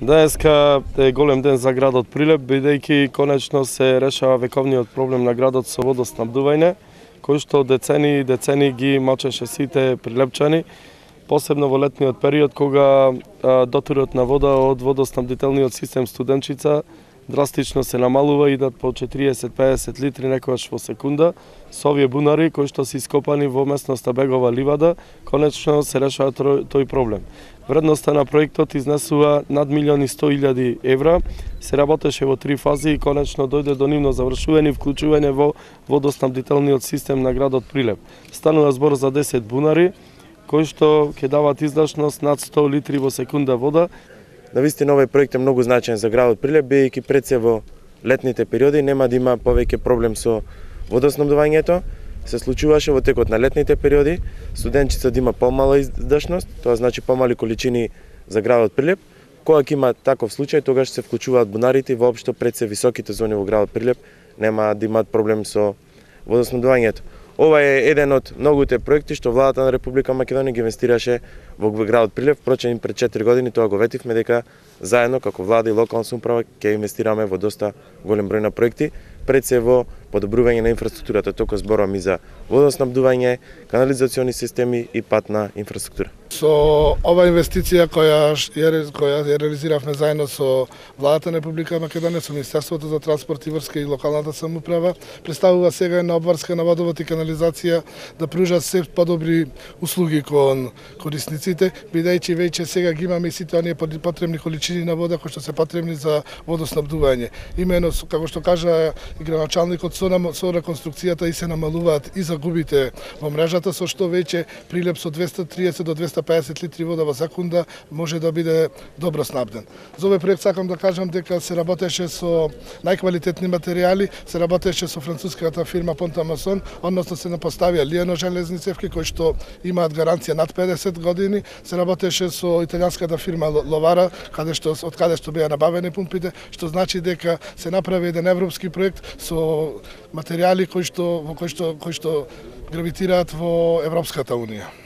Денеска е голем ден за градот Прилеп, бидејќи конечно се решава вековниот проблем на градот со водоснабдување, кој што децени и децени ги мачеше сите прилепчани, посебно во летниот период кога дотирот на вода од водоснабдителниот систем Студенчица драстично се намалува, идат по 40-50 литри некогаш во секунда. Со овие бунари кои што се ископани во местноста Бегова ливада, конечно се решава тој проблем. Вредноста на проектот изнесува над 1.100.000 евра, се работеше во 3 фази и конечно дојде до нивно завршување и вклучување во водоснабдителниот систем на градот Прилеп. Станува збор за 10 бунари, кои што ќе дават издашност над 100 литри во секунда вода. Навистина овој проект е многу значаен за градот Прилеп, бидејќи пред се во летните периоди нема да има повеќе проблем со водоснабдувањето. Се случуваше во текот на летните периоди Студенчица да има помала издашност, тоа значи помали количини за градот Прилеп. Кога ќе има таков случај, тогаш се вклучуваат бунарите и воопшто пред се високите зони во градот Прилеп нема да имаат проблем со водоснабдувањето. Ова е еден од многуте проекти што владата на Република Македонија ги инвестираше во градот Прилеп. Впрочем, пред 4 години тоа го ветивме дека заедно како влада и локална самоуправа ќе инвестираме во доста голем број на проекти, пред се во подобрување на инфраструктурата, тука зборувам и за водоснабдување, канализациони системи и патна инфраструктура. Со ова инвестиција која ја реализиравме заедно со владата на Република Македонија, со Министерството за транспорт и врска и локалната самоуправа, представува сега една обврска на водовод и канализација да пружат се подобри услуги кон корисниците, бидејќи веќе сега ги имаме и сите оние потребни количини на вода кои што се потребни за водоснабдување. Имено, како што кажа и градоначалникот, со реконструкцијата и се намалуваат и загубите во мрежата, со што веќе Прилеп со 230 до 250 литри вода во секунда може да биде добро снабден. За овој проект сакам да кажам дека се работеше со најквалитетни материјали, се работеше со француската фирма Понтамасон, односно се напоставија лиено железницевки кои што имаат гаранција над 50 години, се работеше со италијанската фирма Ловара, од каде што беа набавени пумпите, што значи дека се направи еден европски проект со материјали кои што гравитираат во Европската унија.